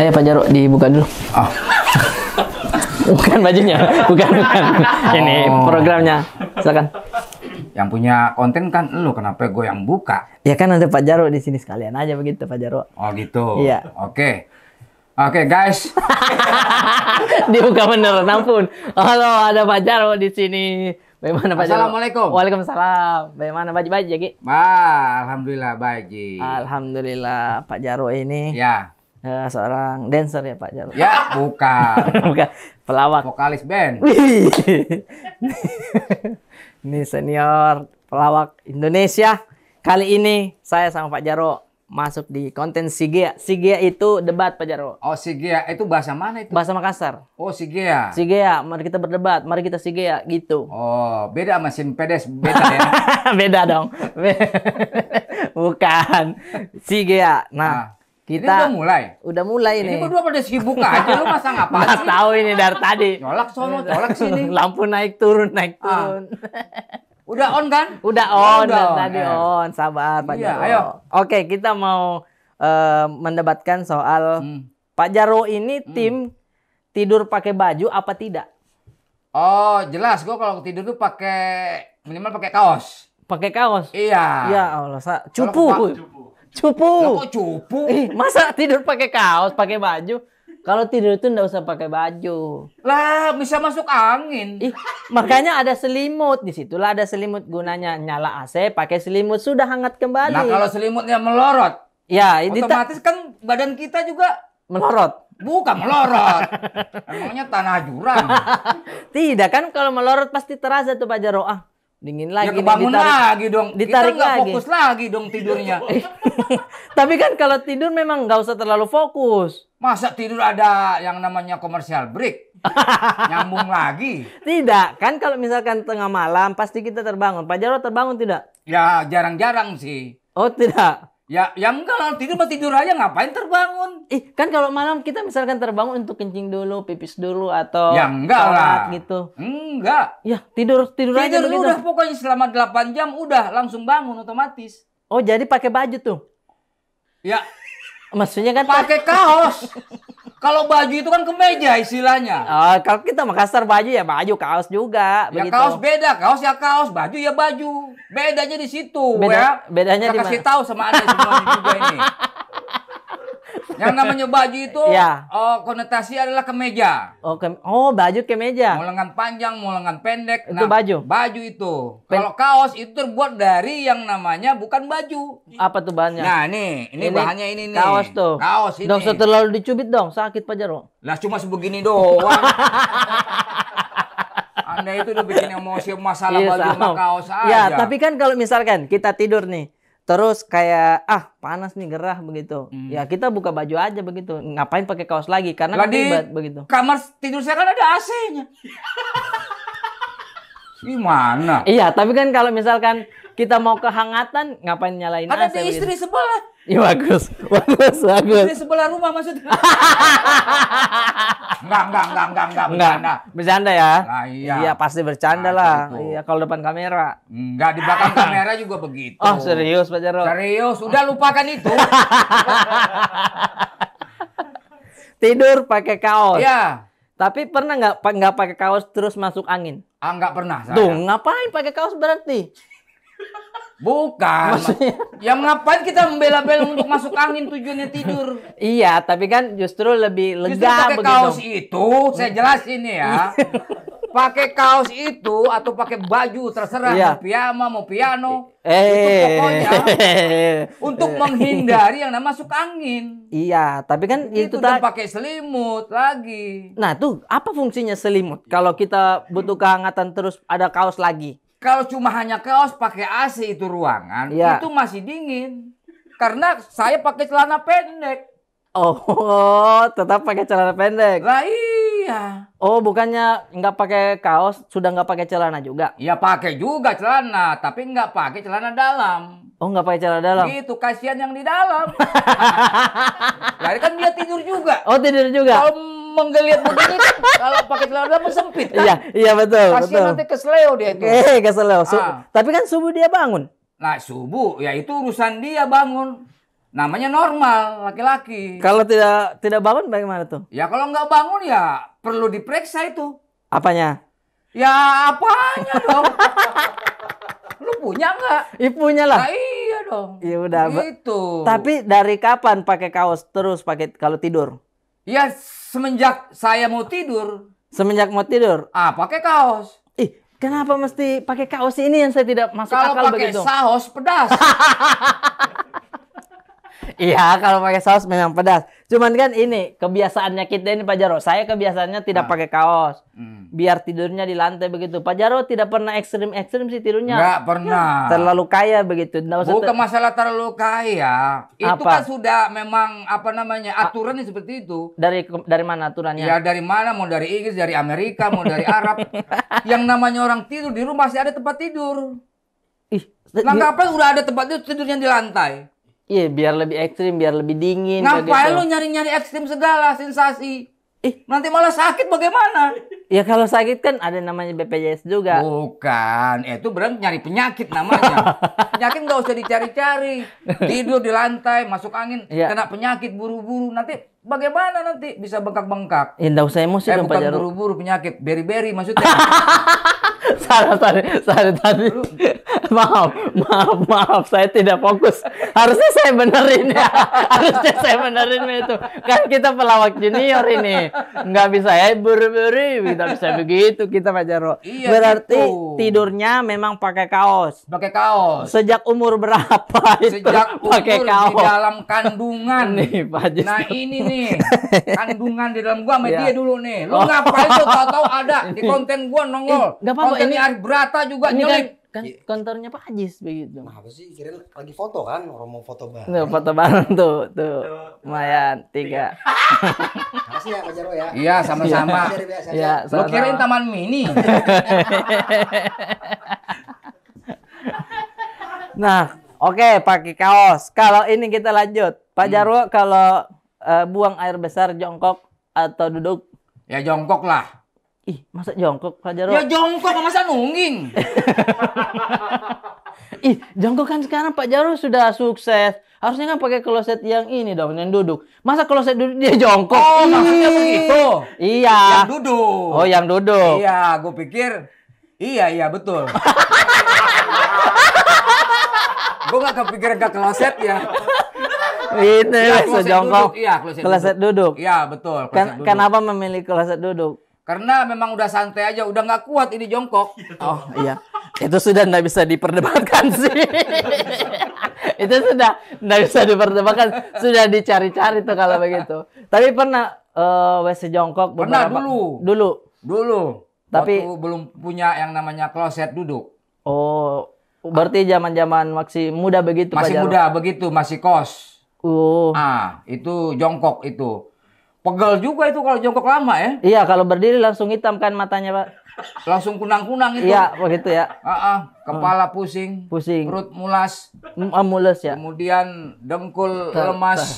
Ayo Pak Jarwo dibuka dulu. Oh. Bukan bajunya, bukan. Ini programnya. Silakan. Yang punya konten kan lu, kenapa gue yang buka? Ya kan ada Pak Jarwo di sini, sekalian aja begitu Pak Jarwo. Oh gitu. Iya. Oke. Oke guys. Dibuka bener, ampun. Halo, ada Pak Jarwo di sini. Bagaimana Pak Jarwo? Assalamualaikum. Waalaikumsalam. Bagaimana baik-baik ya, Ki? Alhamdulillah baik, Ji. Alhamdulillah, Pak Jarwo ini Ya. seorang dancer ya Pak Jarwo. Ya, bukan. Bukan, pelawak. Vokalis band. Wih. Ini senior pelawak Indonesia. Kali ini saya sama Pak Jarwo masuk di konten Sigea. Sigea itu debat Pak Jarwo. Oh, Sigea itu bahasa mana itu? Bahasa Makassar. Oh, Sigea. Sigea, mari kita berdebat, mari kita Sigea gitu. Oh, beda sama Simpedes, beda ya. Beda dong. Bukan. Sigea. Nah, Ini kita udah mulai. ini. Ini berdua pada sibuk aja, lu masa ngapain Nggak sih? tahu ini dari tadi. Nyolak sono, nyolak sini. Lampu naik turun, naik turun. Udah on kan? Udah on, Udah dari on, tadi ya. on. Sabar Pak Iya, Jarwo. ayo. Oke, kita mau mendebatkan soal Pak Jarwo ini tim tidur pakai baju apa tidak? Oh, jelas gua kalau tidur tuh pakai minimal pakai kaos. Pakai kaos? Iya. Ya Allah, Kalau cupu. Cupu. Lah, kok cupu? Masa tidur pakai kaos, pakai baju? Kalau tidur itu nggak usah pakai baju. Lah, bisa masuk angin. Makanya ada selimut. Disitulah ada selimut gunanya. Nyala AC, pakai selimut, sudah hangat kembali. Nah, kalau selimutnya melorot, ya, ini otomatis kan badan kita juga melorot. bukan melorot. Emangnya tanah jurang. Tidak kan, kalau melorot pasti terasa tuh Pak Jarwo. Ah, dingin lagi. Ya kebangun lagi dong. Ditarik kita nggak lagi. fokus lagi dong tidurnya. Tapi kan kalau tidur memang nggak usah terlalu fokus. Masa tidur ada yang namanya komersial break? Nyambung lagi. Tidak, kan kalau misalkan tengah malam pasti kita terbangun. Pak Jarwo terbangun tidak? Ya jarang-jarang sih. Oh tidak. Ya enggak, kalau tidur mah tidur aja, ngapain terbangun? Kan kalau malam kita misalkan terbangun untuk kencing dulu, pipis dulu, atau Ya enggak sholat lah. gitu. Enggak. Ya tidur aja Tidur begitu. udah pokoknya selama 8 jam udah langsung bangun otomatis. Oh jadi pakai baju tuh? Ya Maksudnya kan pakai kaos. Kalau baju itu kan kemeja istilahnya. kalau kita Makassar baju ya baju, kaos juga. Ya begitu. kaos beda, kaos ya kaos, baju ya baju. Bedanya di situ ya. Bedanya Kita di kasih mana? tahu sama Anda semuanya juga ini. Yang namanya baju itu Ya. konotasi adalah kemeja. Oh baju kemeja. Mau lengan panjang, mau lengan pendek. Itu baju? Baju itu. Kalau kaos itu terbuat dari yang namanya bukan baju. Apa tuh bahannya? Nah, ini bahannya ini nih. Kaos tuh. Kaos ini. Dong terlalu dicubit dong, sakit Pak Jarwo. Lah cuma sebegini doang. Anda itu udah bikin emosi masalah Iya, baju sama sama. kaos aja. Ya, tapi kan kalau misalkan kita tidur nih, terus kayak panas nih, gerah begitu. Ya kita buka baju aja begitu. Ngapain pakai kaos lagi? Karena Lah kan di ribet begitu. kamar tidur saya kan ada AC-nya. Gimana? Iya, tapi kan kalau misalkan kita mau kehangatan, ngapain nyalain Ada AC di istri begitu? sebelah. Iya bagus, bagus. Istri sebelah rumah maksudnya. Enggak. Bercanda ya? Nah, iya. Iya, pasti bercanda Nah, lah. itu. Iya, kalau depan kamera. Enggak, di belakang kamera juga begitu. Oh, serius Pak Jarwo? Serius, udah lupakan itu. Tidur pakai kaos. Iya. Tapi pernah nggak pakai kaos terus masuk angin? Enggak pernah saya. Tuh, ngapain pakai kaos berarti? Bukan. Ya ngapain kita membela-bela untuk masuk angin, tujuannya tidur. Iya, tapi kan justru lebih Justru lega pakai begitu. kaos itu, saya jelasin nih ya. Pakai kaos itu atau pakai baju terserah, Iya. mau piyama, mau piano. Itu pokoknya untuk menghindari yang namanya masuk angin. Iya, tapi kan itu Itu dan pakai selimut lagi. Nah, tuh apa fungsinya selimut? Kalau kita butuh kehangatan terus ada kaos lagi. Kalau cuma hanya kaos pakai AC itu ruangan, Iya. itu masih dingin. Karena saya pakai celana pendek. Oh, tetap pakai celana pendek. Lah iya. Oh, bukannya nggak pakai kaos, sudah nggak pakai celana juga? Ya pakai juga celana, tapi nggak pakai celana dalam. Oh, nggak pakai celana dalam? Gitu, kasihan yang di dalam. Jadi kan dia tidur juga. Oh, tidur juga? Kalau menggeliat begini kan, kalau pakai celana dalam sempit kan. Iya betul. Kasihan nanti kesleo dia itu. Kesel. Ah. Tapi kan subuh dia bangun. Nah subuh, ya itu urusan dia bangun. namanya normal laki-laki. Kalau tidak bangun bagaimana tuh? Ya kalau nggak bangun ya perlu diperiksa itu. Apanya? Ya apanya dong? Lu punya nggak? Punya lah. Nah, iya dong. Ya udah. Gitu. Tapi dari kapan pakai kaos terus pakai kalau tidur? Ya semenjak saya mau tidur. Semenjak mau tidur? Pakai kaos. Kenapa mesti pakai kaos ini yang saya tidak masuk akal begitu? Kalau pakai saus pedas. Iya, kalau pakai saus memang pedas. Cuman kan ini kebiasaannya kita ini Pak Jaro. Saya kebiasaannya tidak pakai kaos. Biar tidurnya di lantai begitu. Pak Jaro tidak pernah ekstrim sih tidurnya. Nggak pernah. Terlalu kaya begitu. Bukan masalah terlalu kaya. Itu Apa? kan sudah memang aturannya seperti itu. Dari mana aturannya? Ya dari mana? Mau dari Inggris, dari Amerika, mau dari Arab. Yang namanya orang tidur di rumah masih ada tempat tidur. Nah, ngapain udah ada tempat tidur, tidurnya di lantai? Iya, biar lebih ekstrim, biar lebih dingin. Ngapain lu nyari-nyari ekstrim segala sensasi? Nanti malah sakit bagaimana? Ya kalau sakit kan ada namanya BPJS juga. Bukan, itu berarti nyari penyakit namanya. Penyakit nggak usah dicari-cari. Tidur di lantai, masuk angin, kena penyakit buru-buru. Nanti bagaimana nanti bisa bengkak-bengkak? Ya nggak usah emosi dong Pak Bukan Jaro. buru-buru penyakit, beri-beri maksudnya. Salah tadi. Maaf, saya tidak fokus. Harusnya saya benerin ya. Harusnya saya benerin itu. Kan kita pelawak junior ini. Nggak bisa ya buru-buru. Tidak bisa begitu kita Pak Jaro. Iya, berarti gitu. Tidurnya memang pakai kaos. Pakai kaos. Sejak umur berapa itu Sejak pakai umur kaos? di dalam kandungan. Nih, Pak Jis. Nah ini nih, kandungan di dalam gua sama dia dulu nih. Lu ngapain tuh tahu-tahu ada di konten gua nongol. Nggak apa-apa, Konten ini- Arif Brata juga Ini nyelip. kan kantornya Pak Ajis begitu. Apa sih? Kirain lagi foto kan? Orang mau foto bareng. Tuh, foto bareng tuh. Lumayan 3. Makasih ya Pak Jarwo ya. Iya sama-sama. Dari biasa. Ya, Lu kirain taman mini. Nah, oke, pakai kaos. Kalau ini kita lanjut. Pak Jarwo kalau buang air besar jongkok atau duduk? Ya jongkok lah. Masa jongkok Pak Jarwo? Ya jongkok masa nungging. Jongkok kan sekarang Pak Jarwo sudah sukses. Harusnya kan pakai kloset yang ini dong, yang duduk. Masa kloset duduk dia jongkok? Oh, maksudnya begitu. Iya. Yang duduk. Oh, yang duduk. Iya, gue pikir. Iya betul. Gue gak kepikiran ke kloset ya. Itu Ya, kloset jongkok. Iya, Kloset duduk. Iya, betul. Kloset duduk. Kenapa memilih kloset duduk? Karena memang udah santai aja, udah nggak kuat ini jongkok. Oh iya, itu sudah nggak bisa diperdebatkan sih. Itu sudah nggak bisa diperdebatkan, sudah dicari-cari tuh kalau begitu. Tapi pernah WC jongkok Pernah beberapa dulu. Tapi waktu belum punya yang namanya kloset duduk. Oh, berarti zaman-zaman masih muda begitu Pak Masih Jarwo? muda begitu, masih kos. Itu jongkok itu. Pegel juga itu kalau jongkok lama ya. Iya, kalau berdiri langsung hitam kan matanya Pak. Langsung kunang-kunang itu. Iya, begitu ya. Kepala pusing. Perut mulas. Mules ya. Kemudian dengkul lemas.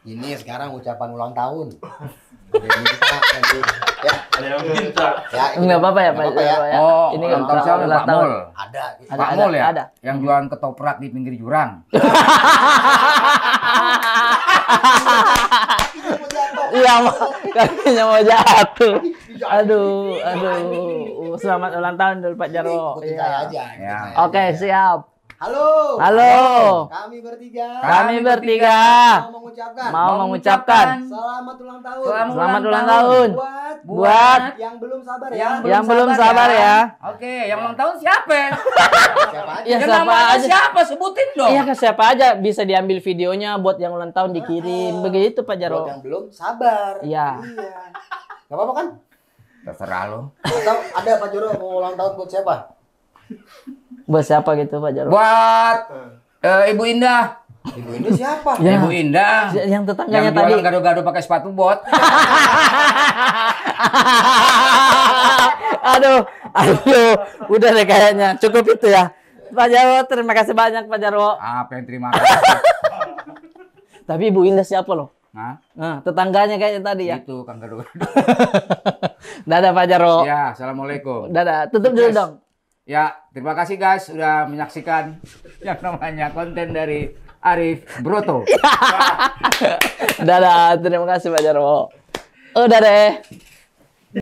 Ini sekarang ucapan ulang tahun. Ya, Enggak apa-apa ya Pak Jarwo ya. Oh, Ini ulang tahun siapa? ulang Pak tahun. Mul. Ada. Pak Mul ya? Ada. Yang jualan ketoprak di pinggir jurang. Iya, kakinya mau jatuh. Aduh. Selamat ulang tahun dulu Pak Jarwo. Ikutin saya aja. Ya. Oke, siap. Halo. Kami bertiga. Mau mengucapkan Selamat ulang tahun. selamat ulang tahun buat yang belum sabar ya. yang belum sabar ya. Oke, yang ulang tahun siapa? Siapa aja? Ya, Yang siapa namanya aja. siapa? Sebutin dong. Iya, ke siapa aja bisa diambil videonya buat yang ulang tahun dikirim. Begitu Pak Buat Jarwo. yang belum sabar. Iya. Gak apa-apa kan? Terserah lo. Atau ada Pak Joro mau ulang tahun buat siapa? Buat siapa gitu Pak Jarwo? Buat Ibu Indah. Ibu ini siapa? Ya. Ibu Indah. Yang tetangganya Yang tadi. jualan gado-gado pakai sepatu bot. Aduh. Udah deh kayaknya. Cukup itu ya. Pak Jarwo, terima kasih banyak Pak Jarwo. Apa yang terima kasih? Tapi Ibu Indah siapa loh? Nah, Nah, tetangganya kayaknya tadi ya. itu Kang Gado. Dadah Pak Jarwo. Ya, assalamualaikum. Dadah. Tutup dulu Sukses. dong. Ya, terima kasih guys sudah menyaksikan yang namanya konten dari Arif Broto. Dadah, terima kasih Pak Jarwo. Udah deh.